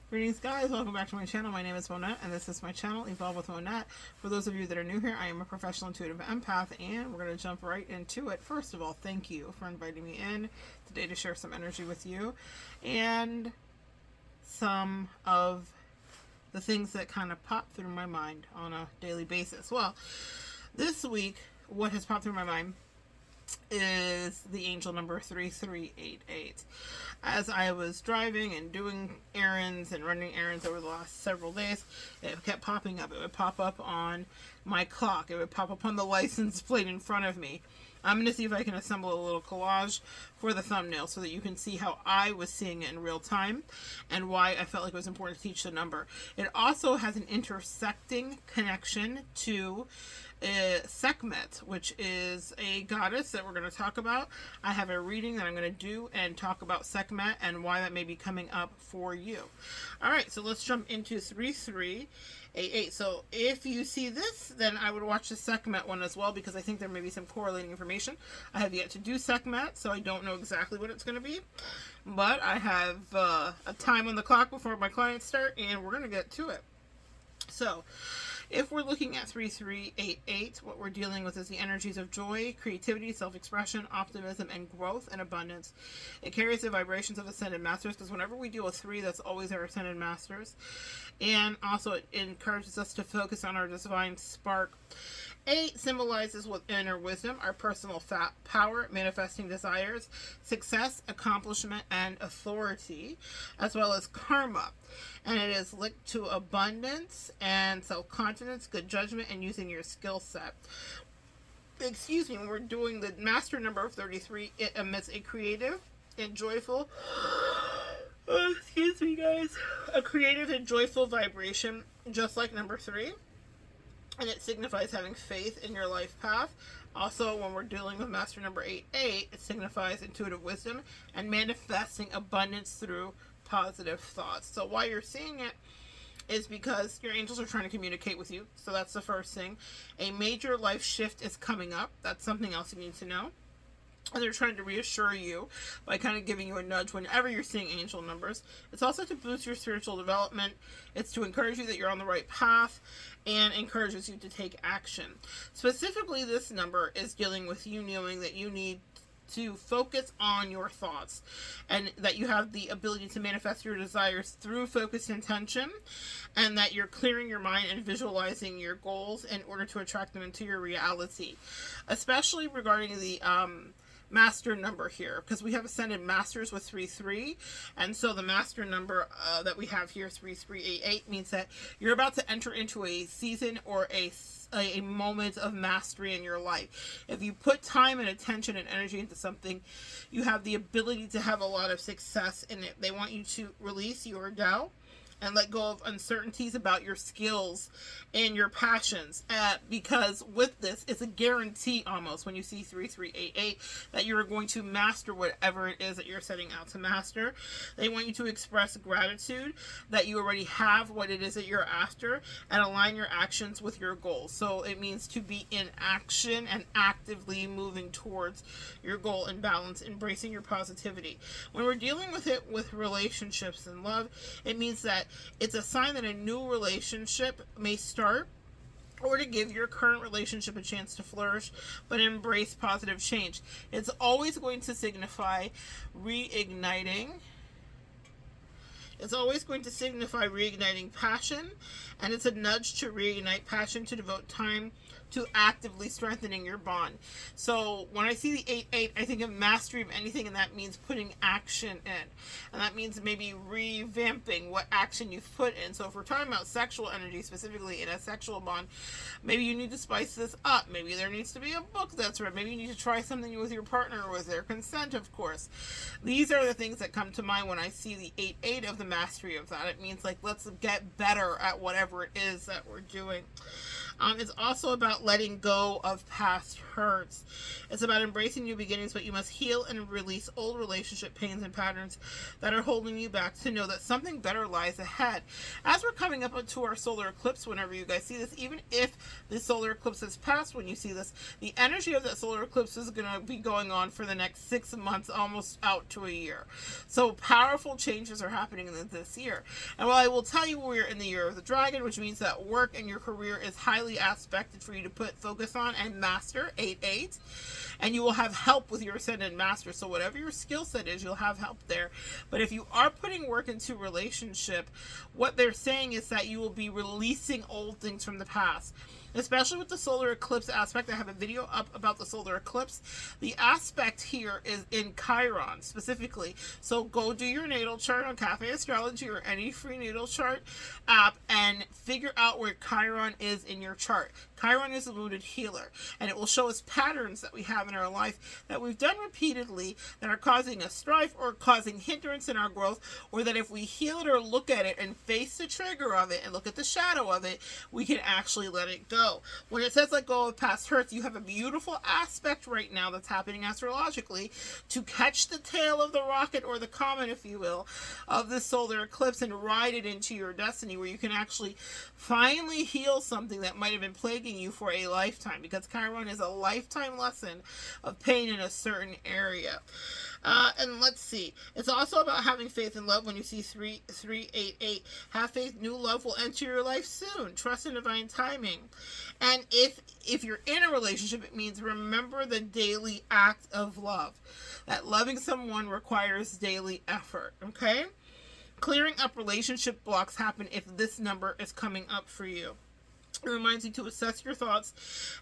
Greetings guys, welcome back to my channel. My name is Monette and this is my channel, Evolve with Monette. For those of you that are new here, I am a professional intuitive empath and we're going to jump right into it. First of all, thank you for inviting me in today to share some energy with you and some of the things that kind of pop through my mind on a daily basis. Well, this week, what has popped through my mind is the angel number 3388. As I was driving and doing errands and running errands over the last several days, it kept popping up. It would pop up on my clock. It would pop up on the license plate in front of me. I'm going to see if I can assemble a little collage for the thumbnail so that you can see how I was seeing it in real time and why I felt like it was important to teach the number. It also has an intersecting connection to Sekhmet, which is a goddess that we're going to talk about. I have a reading that I'm going to do and talk about Sekhmet and why that may be coming up for you. Alright, so let's jump into 3388. So if you see this, then I would watch the Sekhmet one as well because I think there may be some correlating information. I have yet to do Sekhmet, so I don't know exactly what it's going to be. But I have a time on the clock before my clients start and we're going to get to it. So if we're looking at 3388, what we're dealing with is the energies of joy, creativity, self-expression, optimism, and growth and abundance. It carries the vibrations of Ascended Masters because whenever we deal with 3, that's always our Ascended Masters. And also it encourages us to focus on our divine spark. 8 symbolizes with inner wisdom, our personal power, manifesting desires, success, accomplishment, and authority, as well as karma. And it is linked to abundance and self-confidence, good judgment, and using your skill set. Excuse me, when we're doing the master number of 33, it emits a creative and joyful, excuse me guys, a creative and joyful vibration, just like number 3. And it signifies having faith in your life path. Also, when we're dealing with master number 88, it signifies intuitive wisdom and manifesting abundance through positive thoughts. So why you're seeing it is because your angels are trying to communicate with you. So that's the first thing. A major life shift is coming up. That's something else you need to know. And they're trying to reassure you by kind of giving you a nudge whenever you're seeing angel numbers. It's also to boost your spiritual development. It's to encourage you that you're on the right path and encourages you to take action. Specifically, this number is dealing with you knowing that you need to focus on your thoughts and that you have the ability to manifest your desires through focused intention and that you're clearing your mind and visualizing your goals in order to attract them into your reality. Especially regarding the master number here, because we have Ascended Masters with 33, and so the master number that we have here, 3388, means that you're about to enter into a season or a moment of mastery in your life. If you put time and attention and energy into something, you have the ability to have a lot of success in it. They want you to release your doubt and let go of uncertainties about your skills and your passions. Because with this, it's a guarantee almost when you see 3388 that you're going to master whatever it is that you're setting out to master. They want you to express gratitude that you already have what it is that you're after and align your actions with your goals. So it means to be in action and actively moving towards your goal and balance, embracing your positivity. When we're dealing with it with relationships and love, it means that it's a sign that a new relationship may start or to give your current relationship a chance to flourish, but embrace positive change. It's always going to signify reigniting. It's always going to signify reigniting passion, and it's a nudge to reignite passion, to devote time to actively strengthening your bond. So when I see the 88, I think of mastery of anything, and that means putting action in. And that means maybe revamping what action you've put in. So if we're talking about sexual energy, specifically in a sexual bond, maybe you need to spice this up. Maybe there needs to be a book that's read. Maybe you need to try something with your partner with their consent, of course. These are the things that come to mind when I see the 88 of the mastery of that. It means like, let's get better at whatever it is that we're doing. It's also about letting go of past hurts. It's about embracing new beginnings, but you must heal and release old relationship pains and patterns that are holding you back to know that something better lies ahead. As we're coming up to our solar eclipse, whenever you guys see this, even if the solar eclipse has passed when you see this, the energy of that solar eclipse is going to be going on for the next 6 months, almost out to a year. So powerful changes are happening in this year. And while I will tell you we're in the year of the dragon, which means that work and your career is highly aspected for you to put focus on and master, 8-8, and you will have help with your ascended master. So whatever your skill set is, you'll have help there. But if you are putting work into relationship, what they're saying is that you will be releasing old things from the past. Especially with the solar eclipse aspect. I have a video up about the solar eclipse. The aspect here is in Chiron specifically. So go do your natal chart on Cafe Astrology or any free natal chart app and figure out where Chiron is in your chart. Chiron is a wounded healer, and it will show us patterns that we have in our life that we've done repeatedly that are causing us strife or causing hindrance in our growth, or that if we heal it or look at it and face the trigger of it and look at the shadow of it, we can actually let it go. When it says let go of past hurts, you have a beautiful aspect right now that's happening astrologically to catch the tail of the rocket, or the comet, if you will, of this solar eclipse and ride it into your destiny, where you can actually finally heal something that might have been plaguing you for a lifetime, because Chiron is a lifetime lesson of pain in a certain area. And let's see. It's also about having faith in love. When you see 388, have faith, new love will enter your life soon. Trust in divine timing. And if you're in a relationship, it means remember the daily act of love. That loving someone requires daily effort. Okay? Clearing up relationship blocks happen if this number is coming up for you. It reminds you to assess your thoughts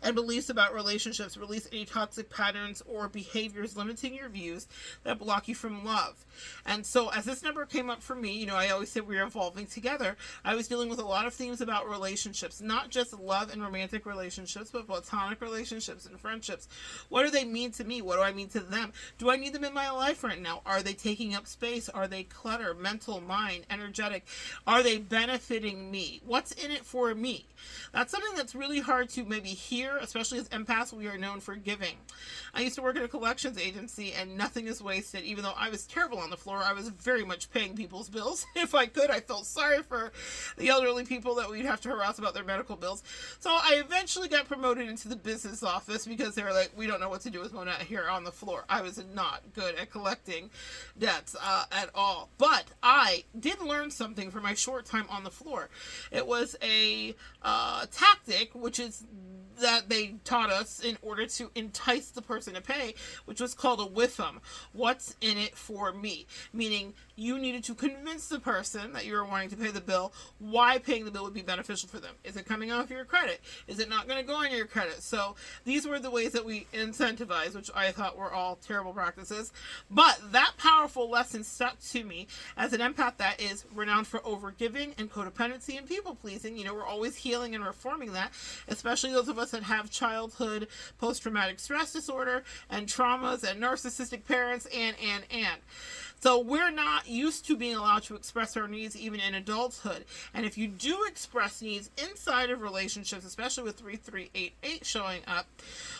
and beliefs about relationships, release any toxic patterns or behaviors limiting your views that block you from love. And so as this number came up for me, I always say we're evolving together. I was dealing with a lot of themes about relationships, not just love and romantic relationships, but platonic relationships and friendships. What do they mean to me? What do I mean to them? Do I need them in my life right now? Are they taking up space? Are they clutter, mental, mind, energetic? Are they benefiting me? What's in it for me? That's something that's really hard to maybe hear, especially as empaths. We are known for giving. I used to work at a collections agency, and nothing is wasted. Even though I was terrible on the floor, I was very much paying people's bills. If I could, I felt sorry for the elderly people that we'd have to harass about their medical bills. So I eventually got promoted into the business office because they were like, we don't know what to do with Monette here on the floor. I was not good at collecting debts at all. But I did learn something from my short time on the floor. It was a tactic, which is that they taught us in order to entice the person to pay, which was called a WIFM. What's in it for me? Meaning you needed to convince the person that you were wanting to pay the bill why paying the bill would be beneficial for them. Is it coming off your credit? Is it not going to go on your credit? So these were the ways that we incentivized, which I thought were all terrible practices. But that powerful lesson stuck to me as an empath that is renowned for overgiving and codependency and people pleasing. We're always healing and reforming that, especially those of us that have childhood post-traumatic stress disorder and traumas and narcissistic parents and. So we're not used to being allowed to express our needs even in adulthood. And if you do express needs inside of relationships, especially with 3388 showing up,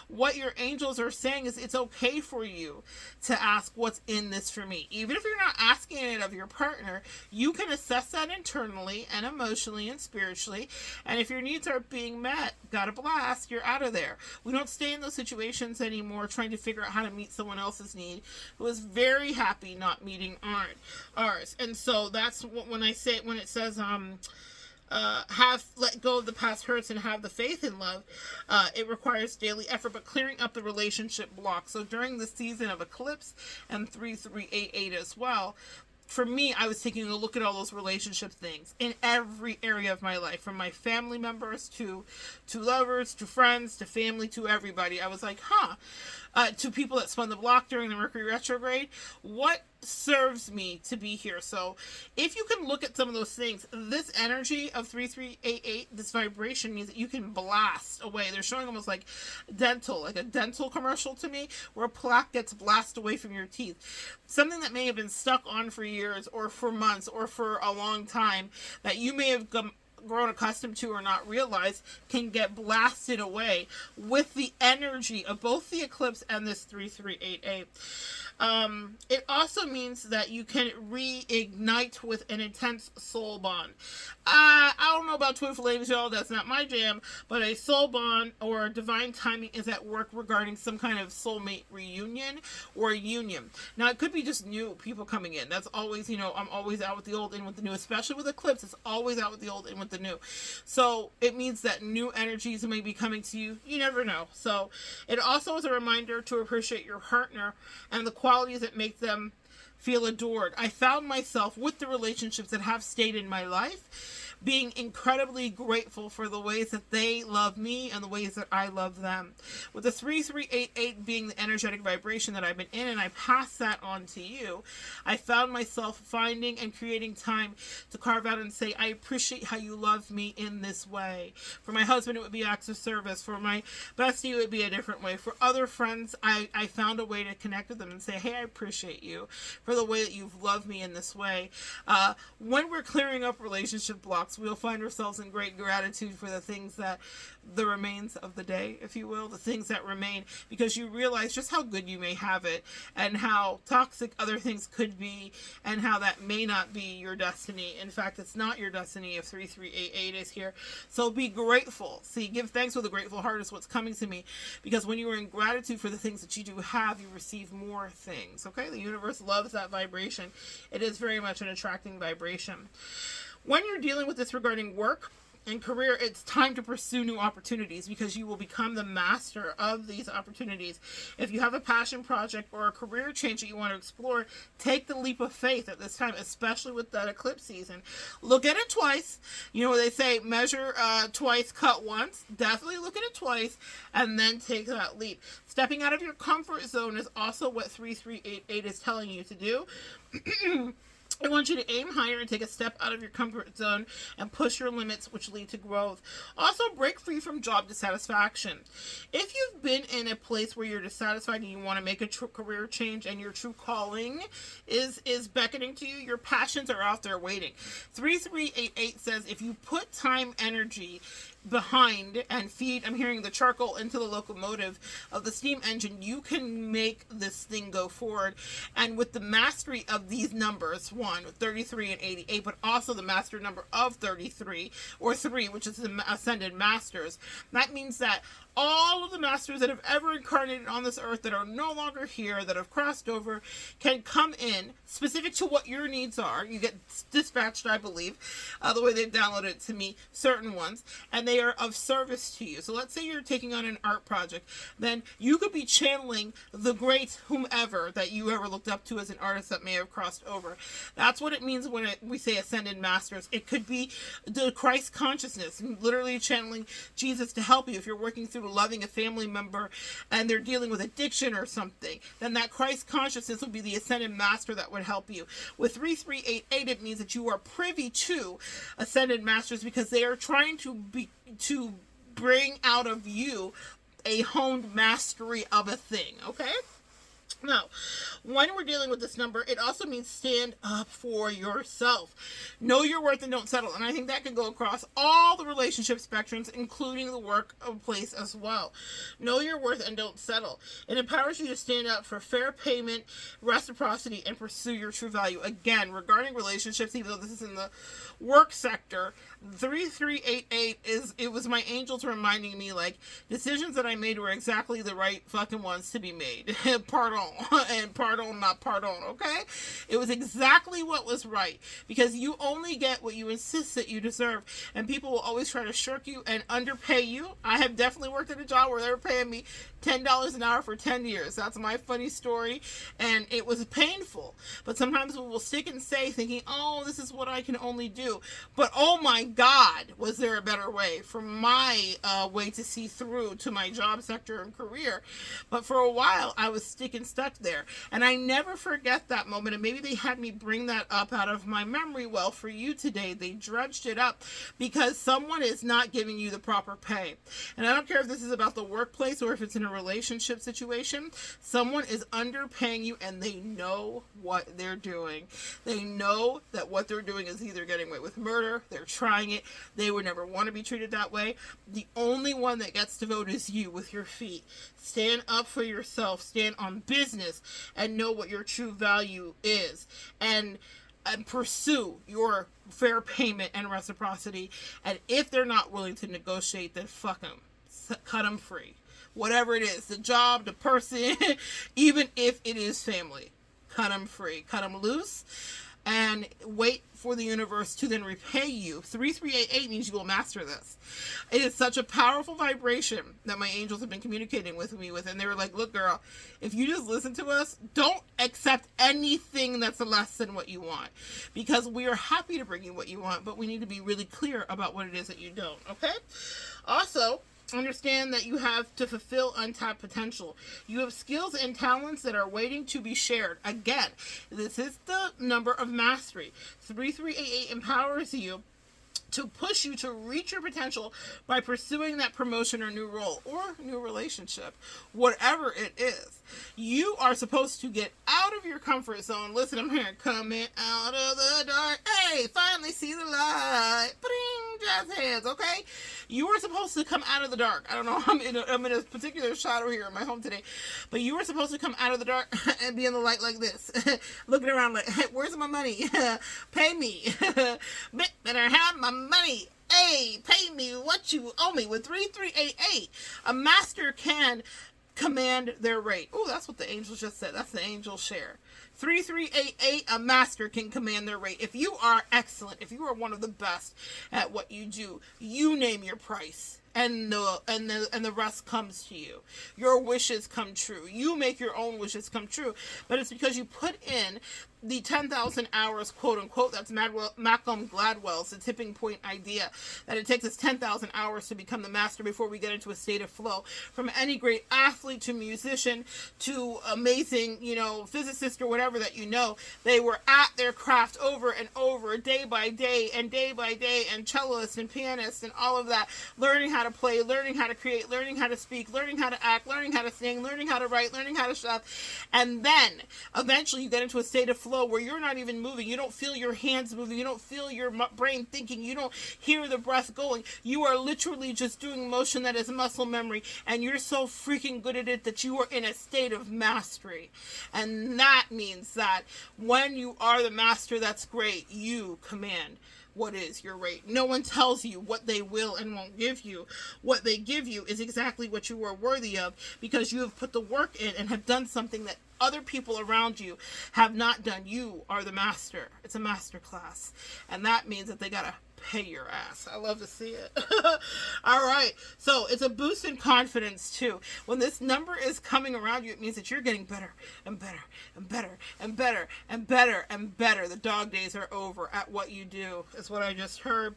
what your angels are saying is it's okay for you to ask what's in this for me. Even if you're not asking it of your partner, you can assess that internally and emotionally and spiritually. And if your needs are being met, got a blast, you're out of there. We don't stay in those situations anymore trying to figure out how to meet someone else's need who is very happy not meeting ours. And so that's what when it says have let go of the past hurts and have the faith in love, it requires daily effort, but clearing up the relationship block. So during the season of eclipse and 3388 as well, for me, I was taking a look at all those relationship things in every area of my life, from my family members to lovers, to friends, to family, to everybody. I was like, to people that spun the block during the Mercury retrograde, what serves me to be here? So if you can look at some of those things, this energy of 3388, this vibration means that you can blast away. They're showing almost like a dental commercial to me, where a plaque gets blasted away from your teeth. Something that may have been stuck on for years or for months or for a long time that you may have grown accustomed to or not realized can get blasted away with the energy of both the eclipse and this 3388. It also means that you can reignite with an intense soul bond. I don't know about twin flames, y'all. That's not my jam. But a soul bond or divine timing is at work regarding some kind of soulmate reunion or union. Now, it could be just new people coming in. That's always, I'm always out with the old, in with the new. Especially with eclipse, it's always out with the old, in with the new. So it means that new energies may be coming to you. You never know. So it also is a reminder to appreciate your partner and the qualities that make them feel adored. I found myself with the relationships that have stayed in my life being incredibly grateful for the ways that they love me and the ways that I love them. With the 3388 being the energetic vibration that I've been in, and I pass that on to you, I found myself finding and creating time to carve out and say, I appreciate how you love me in this way. For my husband, it would be acts of service. For my bestie, it would be a different way. For other friends, I found a way to connect with them and say, hey, I appreciate you for the way that you've loved me in this way. When we're clearing up relationship blocks, we'll find ourselves in great gratitude for the things that, the remains of the day, if you will, the things that remain, because you realize just how good you may have it and how toxic other things could be and how that may not be your destiny. In fact, it's not your destiny if 3388 is here. So be grateful. See, give thanks with a grateful heart is what's coming to me, because when you are in gratitude for the things that you do have, you receive more things. Okay? The universe loves that vibration. It is very much an attracting vibration. When you're dealing with this regarding work and career, it's time to pursue new opportunities because you will become the master of these opportunities. If you have a passion project or a career change that you want to explore, take the leap of faith at this time, especially with that eclipse season. Look at it twice. You know what they say, measure twice, cut once. Definitely look at it twice and then take that leap. Stepping out of your comfort zone is also what 3388 is telling you to do. I want you to aim higher and take a step out of your comfort zone and push your limits, which lead to growth. Also, break free from job dissatisfaction. If you've been in a place where you're dissatisfied and you want to make a career change and your true calling is beckoning to you, your passions are out there waiting. 3388 says if you put time, energy behind and feed, I'm hearing the charcoal into the locomotive of the steam engine, you can make this thing go forward. And with the mastery of these numbers, 33 and 88, but also the master number of 33 or 3, which is the ascended masters, that means that all of the masters that have ever incarnated on this earth that are no longer here, that have crossed over, can come in specific to what your needs are. You get dispatched, I believe, the way they've downloaded it to me, certain ones, and they are of service to you. So let's say you're taking on an art project, then you could be channeling the great whomever that you ever looked up to as an artist that may have crossed over. That's what it means when we say ascended masters. It could be the Christ consciousness, literally channeling Jesus to help you. If you're working through loving a family member and they're dealing with addiction or something, then that Christ consciousness will be the ascended master that would help you. With 3388, it means that you are privy to ascended masters because they are trying to bring out of you a honed mastery of a thing. Okay? Now, when we're dealing with this number, it also means stand up for yourself. Know your worth and don't settle. And I think that can go across all the relationship spectrums, including the workplace as well. Know your worth and don't settle. It empowers you to stand up for fair payment, reciprocity, and pursue your true value. Again, regarding relationships, even though this is in the work sector, 3388 it was my angels reminding me, like, decisions that I made were exactly the right fucking ones to be made. Pardon, and pardon, not pardon, okay? It was exactly what was right, because you only get what you insist that you deserve, and people will always try to shirk you and underpay you. I have definitely worked at a job where they were paying me $10 an hour for 10 years. That's my funny story, and it was painful, but sometimes we will stick and say, thinking, oh, this is what I can only do, but oh my God, was there a better way for my way to see through to my job sector and career? But for a while, I was stick and stuck there. And I never forget that moment. And maybe they had me bring that up out of my memory well for you today. They dredged it up because someone is not giving you the proper pay. And I don't care if this is about the workplace or if it's in a relationship situation. Someone is underpaying you and they know what they're doing. They know that what they're doing is either getting away with murder, they're trying it, they would never want to be treated that way. The only one that gets to vote is you with your feet. Stand up for yourself, stand on business, and know what your true value is. And pursue your fair payment and reciprocity. And if they're not willing to negotiate, then fuck them. Cut them free. Whatever it is, the job, the person, even if it is family, cut them free. Cut them loose and wait for the universe to then repay you. 3388 means you will master this. It is such a powerful vibration that my angels have been communicating with me with. And they were like, look, girl, if you just listen to us, don't accept anything that's less than what you want. Because we are happy to bring you what you want, but we need to be really clear about what it is that you don't, okay? Also, understand that you have to fulfill untapped potential. You have skills and talents that are waiting to be shared. Again, this is the number of mastery. 3388 empowers you to push you to reach your potential by pursuing that promotion or new role or new relationship, whatever it is. You are supposed to get out of your comfort zone. Listen, I'm here coming out of the dark. Hey, finally see the light. Bring jazz hands, okay? You are supposed to come out of the dark. I don't know, I'm in a particular shadow here in my home today, but you are supposed to come out of the dark and be in the light like this, looking around like, hey, where's my money? Pay me. Better have my money. Hey, pay me what you owe me. With 3388, a master can command their rate. Oh, that's what the angels just said. That's the angel share. 3388, a master can command their rate. If you are excellent, if you are one of the best at what you do, you name your price. And the rest comes to you. Your wishes come true. You make your own wishes come true. But it's because you put in the 10,000 hours, quote unquote. That's Malcolm Gladwell's The Tipping Point idea, that it takes us 10,000 hours to become the master before we get into a state of flow. From any great athlete to musician to amazing, physicist or whatever that they were at their craft over and over, day by day, and cellists and pianists and all of that, learning how to play, learning how to create, learning how to speak, learning how to act, learning how to sing, learning how to write, learning how to chef. And then eventually you get into a state of flow where you're not even moving. You don't feel your hands moving. You don't feel your brain thinking. You don't hear the breath going. You are literally just doing motion that is muscle memory, and you're so freaking good at it that you are in a state of mastery. And that means that when you are the master, that's great. You command what is your rate. No one tells you what they will and won't give you. What they give you is exactly what you are worthy of, because you have put the work in and have done something that other people around you have not done. You are the master. It's a master class. And that means that they gotta pay your ass. I love to see it. All right. So it's a boost in confidence too. When this number is coming around you, it means that you're getting better and better and better and better and better and better. The dog days are over at what you do, is what I just heard.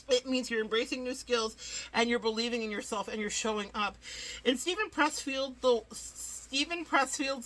It means you're embracing new skills and you're believing in yourself and you're showing up. In Stephen Pressfield's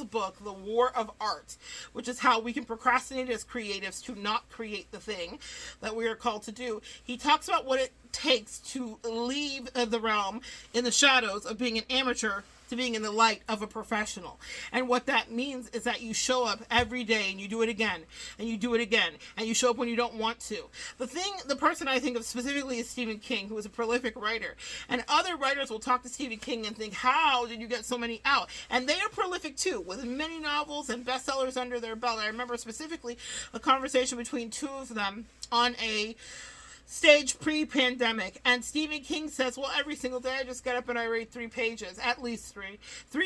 book, The War of Art, which is how we can procrastinate as creatives to not create the thing that we are called to do, he talks about what it takes to leave the realm in the shadows of being an amateur to being in the light of a professional. And what that means is that you show up every day and you do it again and you do it again and you show up when you don't want to. The person I think of specifically is Stephen King, who is a prolific writer. And other writers will talk to Stephen King and think, how did you get so many out? And they are prolific too, with many novels and bestsellers under their belt. I remember specifically a conversation between two of them on a stage pre-pandemic, and Stephen King says, well, every single day I just get up and I read 3 pages, at least 3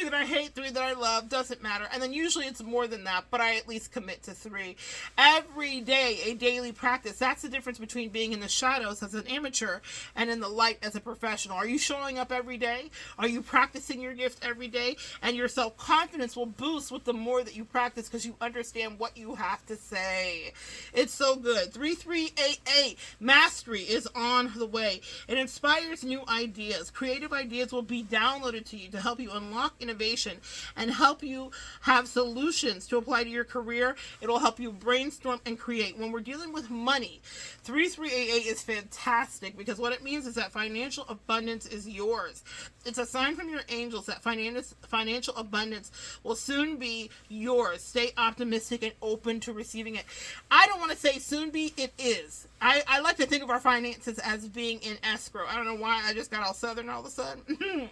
that I hate, 3 that I love, doesn't matter. And then usually it's more than that, but I at least commit to 3 every day, a daily practice. That's the difference between being in the shadows as an amateur and in the light as a professional. Are you showing up every day? Are you practicing your gift every day? And your self-confidence will boost with the more that you practice, because you understand what you have to say. It's so good. 3388 master Mastery is on the way. It inspires new ideas. Creative ideas will be downloaded to you to help you unlock innovation and help you have solutions to apply to your career. It'll help you brainstorm and create. When we're dealing with money, 3388 is fantastic because what it means is that financial abundance is yours. It's a sign from your angels that financial abundance will soon be yours. Stay optimistic and open to receiving it. I don't want to say soon be, it is. I like to think of our finances as being in escrow. I don't know why I just got all southern all of a sudden.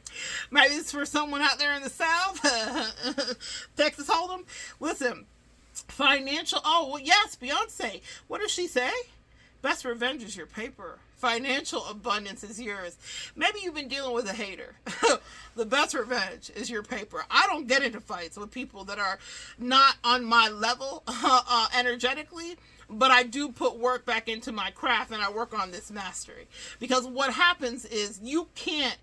Maybe it's for someone out there in the South. Texas Hold'em. Listen, financial, oh, well, yes, Beyonce. What does she say? Best revenge is your paper. Financial abundance is yours. Maybe you've been dealing with a hater. The best revenge is your paper. I don't get into fights with people that are not on my level energetically, but I do put work back into my craft and I work on this mastery. Because what happens is you can't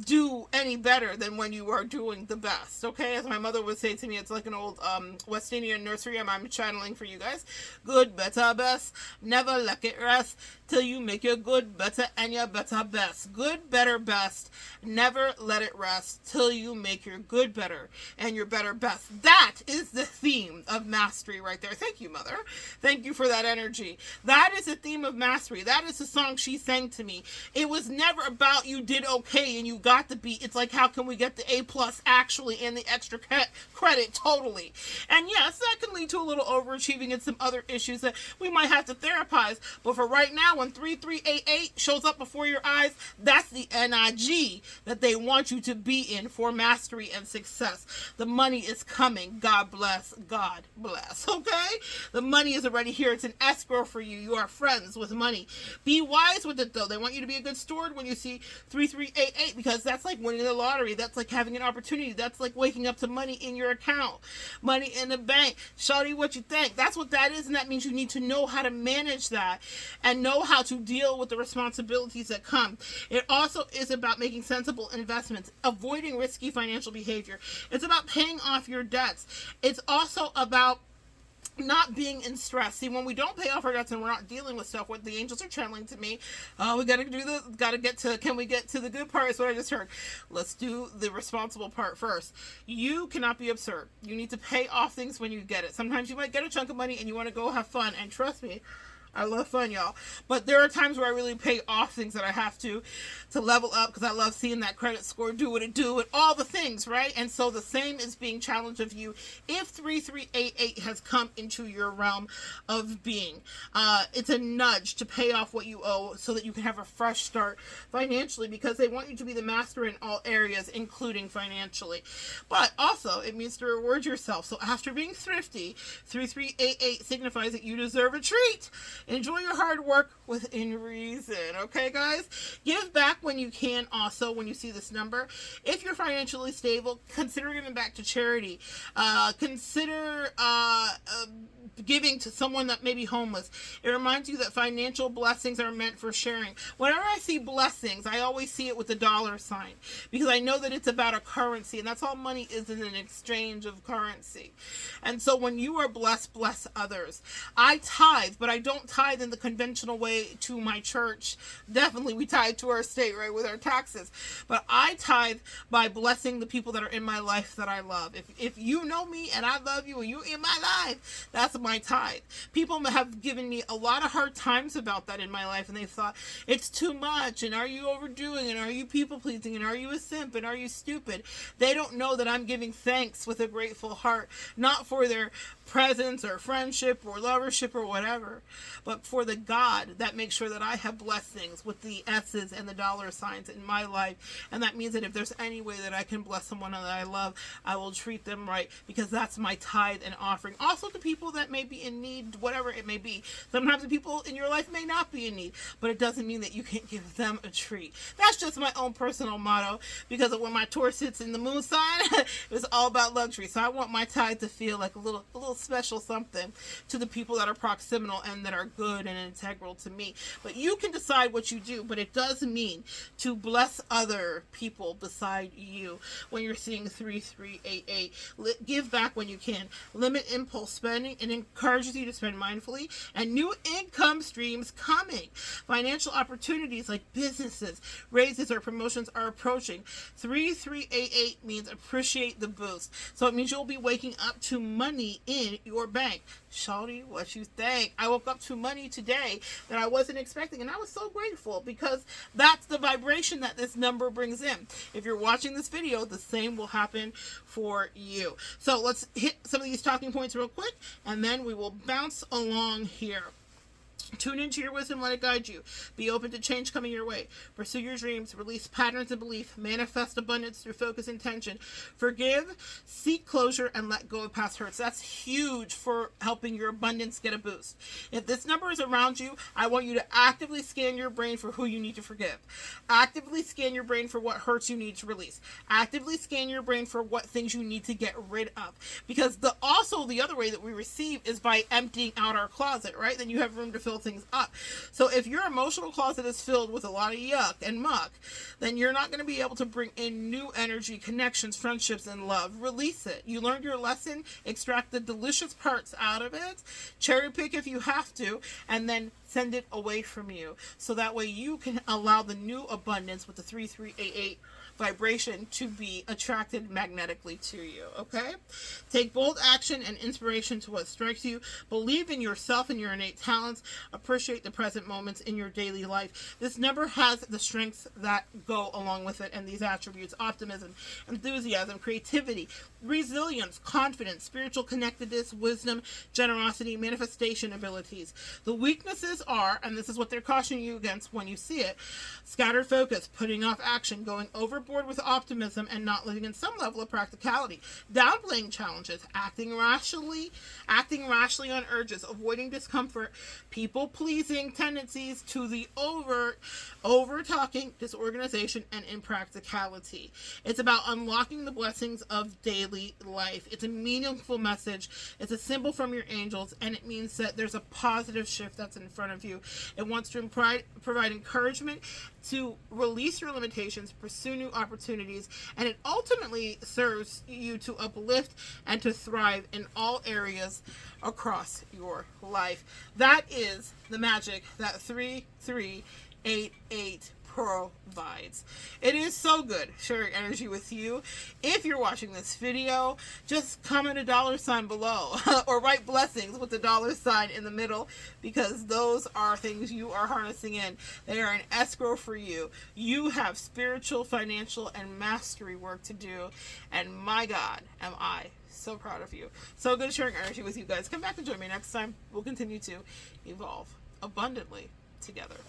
do any better than when you are doing the best, okay? As my mother would say to me, it's like an old West Indian nursery I'm channeling for you guys. Good, better, best. Never let it rest till you make your good, better, and your better best. Good, better, best. Never let it rest till you make your good better and your better best. That is the theme of mastery right there. Thank you, Mother. Thank you for that energy. That is the theme of mastery. That is the song she sang to me. It was never about you did okay and you got the beat. It's like, how can we get the A+ actually and the extra credit totally? And yes, that can lead to a little overachieving and some other issues that we might have to therapize. But for right now, when 3388 shows up before your eyes, that's the NIG that they want you to be in for mastery and success. The money is coming. God bless. God bless. Okay? The money is already here. It's an escrow for you. You are friends with money. Be wise with it, though. They want you to be a good steward when you see 3388, because that's like winning the lottery. That's like having an opportunity. That's like waking up to money in your account, money in the bank. Shawty, what you think? That's what that is, and that means you need to know how to manage that and know how to deal with the responsibilities that come. It also is about making sensible investments, avoiding risky financial behavior. It's about paying off your debts. It's also about not being in stress. See, when we don't pay off our debts and we're not dealing with stuff, what the angels are channeling to me, we gotta get to, can we get to the good part is what I just heard. Let's do the responsible part first. You cannot be absurd. You need to pay off things when you get it. Sometimes you might get a chunk of money and you want to go have fun, and trust me, I love fun, y'all. But there are times where I really pay off things that I have to level up, because I love seeing that credit score do what it do and all the things, right? And so the same is being challenged of you if 3388 has come into your realm of being. It's a nudge to pay off what you owe so that you can have a fresh start financially, because they want you to be the master in all areas, including financially. But also, it means to reward yourself. So after being thrifty, 3388 signifies that you deserve a treat. Enjoy your hard work within reason. Okay, guys? Give back when you can. Also, when you see this number, if you're financially stable, consider giving back to charity. Consider giving to someone that may be homeless. It reminds you that financial blessings are meant for sharing. Whenever I see blessings, I always see it with the dollar sign, because I know that it's about a currency, and that's all money is an exchange of currency. And so when you are blessed, bless others. I tithe, but I don't tithe in the conventional way to my church. Definitely we tithe to our state, right, with our taxes. But I tithe by blessing the people that are in my life that I love. If you know me and I love you and you're in my life, that's my tithe. People have given me a lot of hard times about that in my life, and they've thought it's too much, and are you overdoing, and are you people pleasing, and are you a simp, and are you stupid? They don't know that I'm giving thanks with a grateful heart, not for their presence or friendship or lovership or whatever, but for the God that makes sure that I have blessings with the S's and the dollar signs in my life. And that means that if there's any way that I can bless someone that I love, I will treat them right, because that's my tithe and offering. Also to people that may be in need, whatever it may be. Sometimes the people in your life may not be in need, but it doesn't mean that you can't give them a treat. That's just my own personal motto, because of when my Taurus sits in the moon sign, it's all about luxury. So I want my tithe to feel like a little special something to the people that are proximal and that are good and integral to me. But you can decide what you do, but it does mean to bless other people beside you when you're seeing 3388. Give back when you can. Limit impulse spending and encourages you to spend mindfully, and new income streams coming. Financial opportunities like businesses, raises, or promotions are approaching. 3388 means appreciate the boost. So it means you'll be waking up to money in your bank. Shawty, what you think? I woke up to money today that I wasn't expecting, and I was so grateful because that's the vibration that this number brings in. If you're watching this video, the same will happen for you. So let's hit some of these talking points real quick, and then we will bounce along here. Tune into your wisdom, let it guide you. Be open to change coming your way. Pursue your dreams, release patterns of belief, manifest abundance through focus and intention. Forgive, seek closure, and let go of past hurts. That's huge for helping your abundance get a boost. If this number is around you, I want you to actively scan your brain for who you need to forgive. Actively scan your brain for what hurts you need to release. Actively scan your brain for what things you need to get rid of. Because the other way that we receive is by emptying out our closet, right? Then you have room to fill things up. So if your emotional closet is filled with a lot of yuck and muck, then you're not going to be able to bring in new energy, connections, friendships, and love. Release it. You learned your lesson. Extract the delicious parts out of it. Cherry pick if you have to, and then send it away from you. So that way you can allow the new abundance with the 3388 vibration to be attracted magnetically to you. Okay? Take bold action and inspiration to what strikes you. Believe in yourself and your innate talents. Appreciate the present moments in your daily life. This number has the strengths that go along with it, and these attributes: optimism, enthusiasm, creativity, resilience, confidence, spiritual connectedness, wisdom, generosity, manifestation abilities. The weaknesses are, and this is what they're cautioning you against when you see it: scattered focus, putting off action, going overboard with optimism, and not living in some level of practicality, downplaying challenges, acting rashly on urges, avoiding discomfort, people-pleasing tendencies to the over-talking, disorganization, and impracticality. It's about unlocking the blessings of daily life. It's a meaningful message. It's a symbol from your angels, and it means that there's a positive shift that's in front of you. It wants to provide encouragement to release your limitations, pursue new opportunities, and it ultimately serves you to uplift and to thrive in all areas across your life. That is the magic that 3388 provides. It is so good sharing energy with you. If you're watching this video, just comment a $ below or write blessings with the $ in the middle, because those are things you are harnessing in. They are an escrow for you. You have spiritual, financial, and mastery work to do, and my God, am I so proud of you. So good sharing energy with you guys. Come back and join me next time. We'll continue to evolve abundantly together.